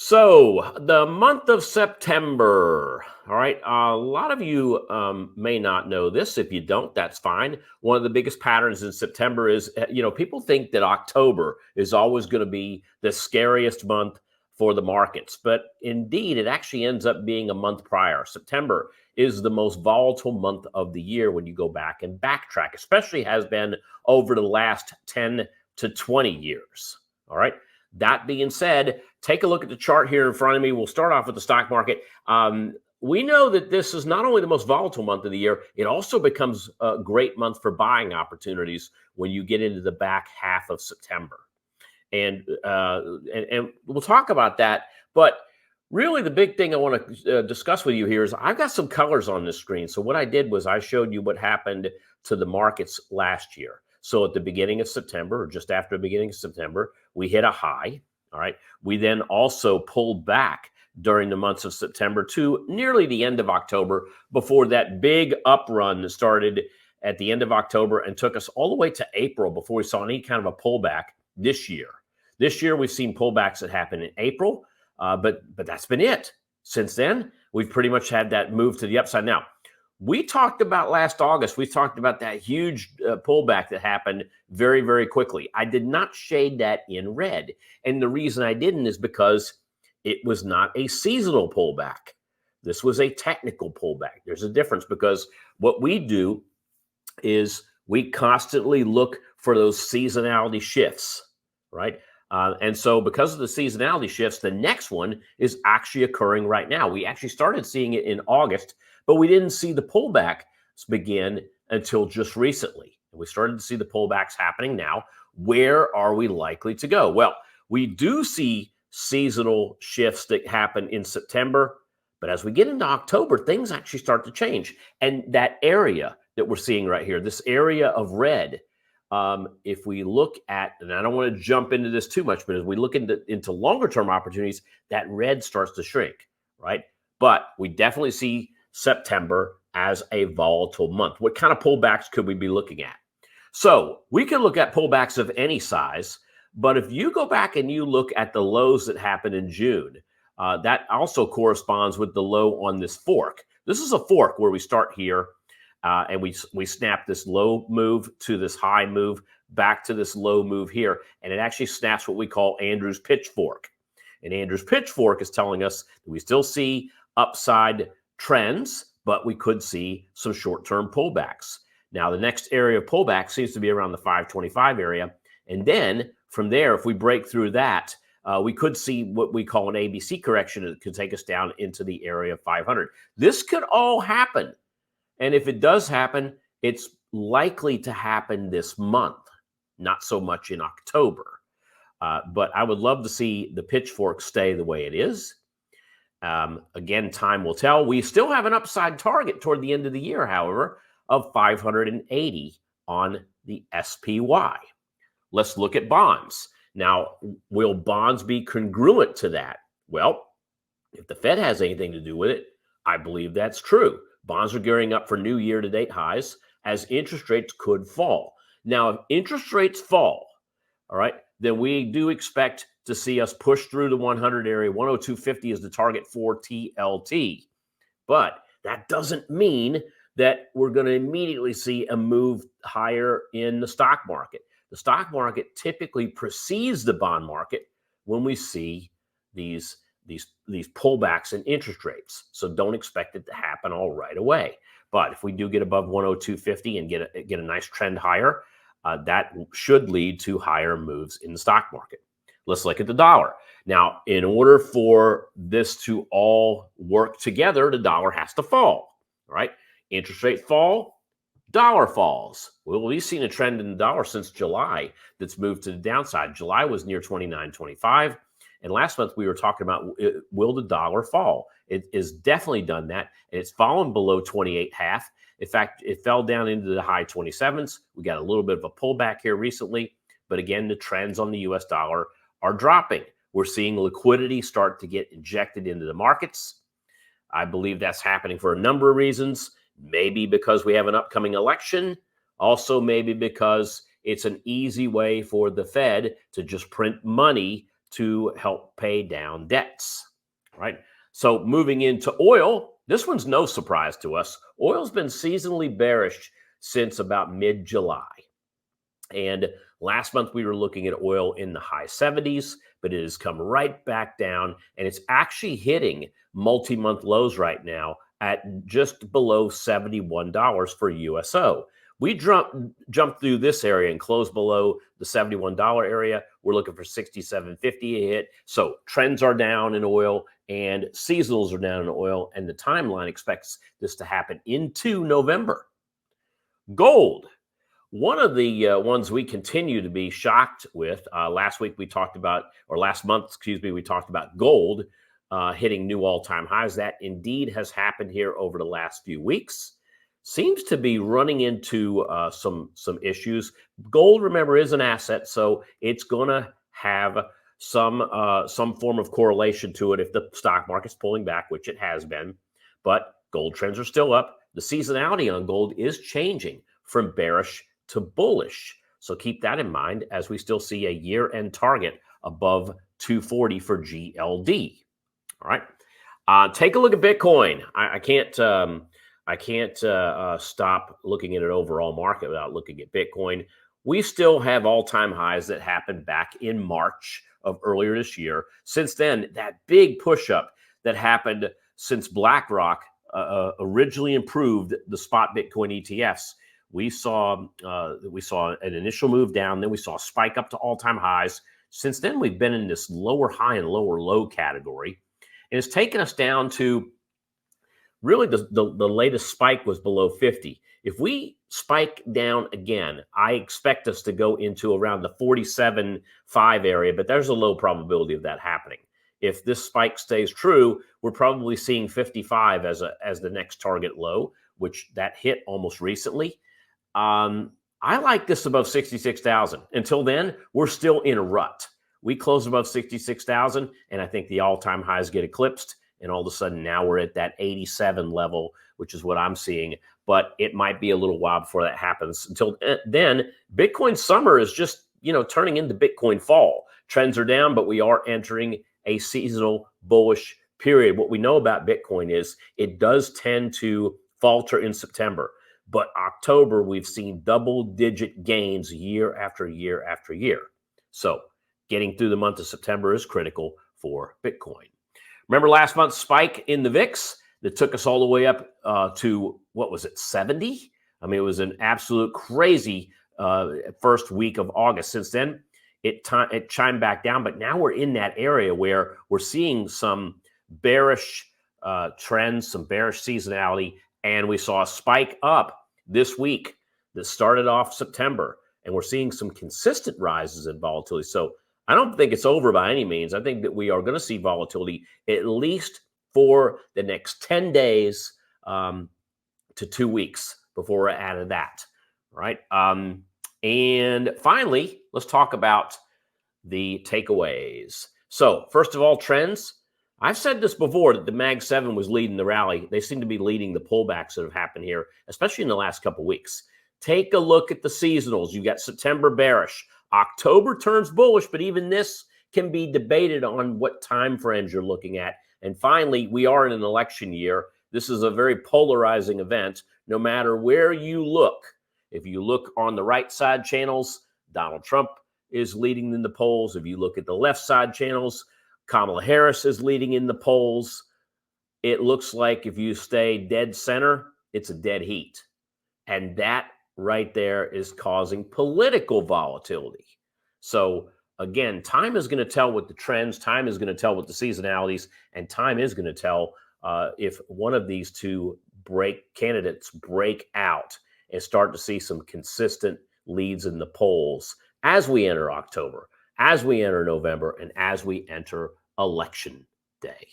So, the month of September. All right. A lot of you may not know this. If you don't, that's fine. One of the biggest patterns in September is, people think that October is always going to be the scariest month for the markets. But indeed, it actually ends up being a month prior. September is the most volatile month of the year when you go back and backtrack, especially has been over the last 10 to 20 years. All right. That being said, take a look at the chart here in front of me. We'll start off with the stock market. We know that this is not only the most volatile month of the year, it also becomes a great month for buying opportunities when you get into the back half of September. And we'll talk about that. But really, the big thing I want to discuss with you here is I've got some colors on this screen. So what I did was I showed you what happened to the markets last year. So at the beginning of September, or just after the beginning of September, we hit a high. All right. We then also pulled back during the months of September to nearly the end of October before that big up run that started at the end of October and took us all the way to April before we saw any kind of a pullback this year. This year, we've seen pullbacks that happen in April, but that's been it. Since then, we've pretty much had that move to the upside. Now, we talked about last August, we talked about that huge pullback that happened very, very quickly. I did not shade that in red. And the reason I didn't is because it was not a seasonal pullback. This was a technical pullback. There's a difference because what we do is we constantly look for those seasonality shifts, right? And so because of the seasonality shifts, the next one is actually occurring right now. We actually started seeing it in August, but we didn't see the pullback begin until just recently. And we started to see the pullbacks happening now. Where are we likely to go? Well, we do see seasonal shifts that happen in September, but as we get into October, things actually start to change. And that area that we're seeing right here, this area of red, if we look at, and I don't want to jump into this too much, but as we look into longer term opportunities, that red starts to shrink, right? But we definitely see September as a volatile month. What kind of pullbacks could we be looking at? So we can look at pullbacks of any size, but if you go back and you look at the lows that happened in June, that also corresponds with the low on this fork. This is a fork where we start here. And we snap this low move to this high move back to this low move here. And it actually snaps what we call Andrew's pitchfork. And Andrew's pitchfork is telling us that we still see upside trends, but we could see some short-term pullbacks. Now, the next area of pullback seems to be around the 525 area. And then from there, if we break through that, we could see what we call an ABC correction that could take us down into the area of 500. This could all happen. And if it does happen, it's likely to happen this month, not so much in October. But I would love to see the pitchfork stay the way it is. Again, time will tell. We still have an upside target toward the end of the year, however, of 580 on the SPY. Let's look at bonds. Now, will bonds be congruent to that? Well, if the Fed has anything to do with it, I believe that's true. Bonds are gearing up for new year-to-date highs as interest rates could fall. Now, if interest rates fall, all right, then we do expect to see us push through the 100 area. 102.50 is the target for TLT. But that doesn't mean that we're going to immediately see a move higher in the stock market. The stock market typically precedes the bond market when we see these pullbacks in interest rates. So don't expect it to happen all right away. But if we do get above 102.50 and get a nice trend higher, that should lead to higher moves in the stock market. Let's look at the dollar. Now, in order for this to all work together, the dollar has to fall, right? Interest rates fall, dollar falls. Well, we've seen a trend in the dollar since July that's moved to the downside. July was near 29.25. And last month, we were talking about, will the dollar fall? It has definitely done that, and it's fallen below 28.5. In fact, it fell down into the high 27s. We got a little bit of a pullback here recently, but again, the trends on the U.S. dollar are dropping. We're seeing liquidity start to get injected into the markets. I believe that's happening for a number of reasons. Maybe because we have an upcoming election. Also, maybe because it's an easy way for the Fed to just print money to help pay down debts, right? So moving into oil, this one's no surprise to us. Oil's been seasonally bearish since about mid-July. And last month we were looking at oil in the high 70s, but it has come right back down, and it's actually hitting multi-month lows right now at just below $71 for USO. We jumped through this area and closed below the $71 area. We're looking for 67.50 a hit. So trends are down in oil and seasonals are down in oil, and the timeline expects this to happen into November. Gold. One of the ones we continue to be shocked with, last month, we talked about gold hitting new all-time highs. That indeed has happened here over the last few weeks. Seems to be running into some issues. Gold, remember, is an asset, so it's going to have some form of correlation to it if the stock market's pulling back, which it has been. But gold trends are still up. The seasonality on gold is changing from bearish to bullish. So keep that in mind as we still see a year-end target above 240 for GLD. All right. Take a look at Bitcoin. I can't stop looking at an overall market without looking at Bitcoin. We still have all-time highs that happened back in March of earlier this year. Since then, that big push-up that happened since BlackRock originally improved the spot Bitcoin ETFs, we saw an initial move down, then we saw a spike up to all-time highs. Since then, we've been in this lower high and lower low category, and it's taken us down to really the latest spike was below 50. If we spike down again, I expect us to go into around the 47.5 area, but there's a low probability of that happening. If this spike stays true, we're probably seeing 55 as the next target low, which that hit almost recently. I like this above 66,000. Until then, we're still in a rut. We close above 66,000, and I think the all-time highs get eclipsed, and all of a sudden now we're at that 87 level, which is what I'm seeing. But it might be a little while before that happens. Until then, Bitcoin summer is just, turning into Bitcoin fall. Trends are down, but we are entering a seasonal bullish period. What we know about Bitcoin is it does tend to falter in September. But October, we've seen double-digit gains year after year after year. So getting through the month of September is critical for Bitcoin. Remember last month's spike in the VIX that took us all the way up to, 70? I mean, it was an absolute crazy first week of August. Since then, it chimed back down, but now we're in that area where we're seeing some bearish trends, some bearish seasonality, and we saw a spike up this week that started off September, and we're seeing some consistent rises in volatility. So I don't think it's over by any means. I think that we are going to see volatility at least for the next 10 days to 2 weeks before we're out of that, right? And finally, let's talk about the takeaways. So first of all, trends. I've said this before that the Mag 7 was leading the rally. They seem to be leading the pullbacks that have happened here, especially in the last couple of weeks. Take a look at the seasonals. You got September bearish. October turns bullish, but even this can be debated on what time frames you're looking at. And finally, we are in an election year. This is a very polarizing event, no matter where you look. If you look on the right side channels, Donald Trump is leading in the polls. If you look at the left side channels, Kamala Harris is leading in the polls. It looks like if you stay dead center, it's a dead heat. And that right there is causing political volatility. So again, time is going to tell what the trends, time is going to tell what the seasonalities, and time is going to tell if one of these two candidates break out and start to see some consistent leads in the polls as we enter October, as we enter November, and as we enter election day.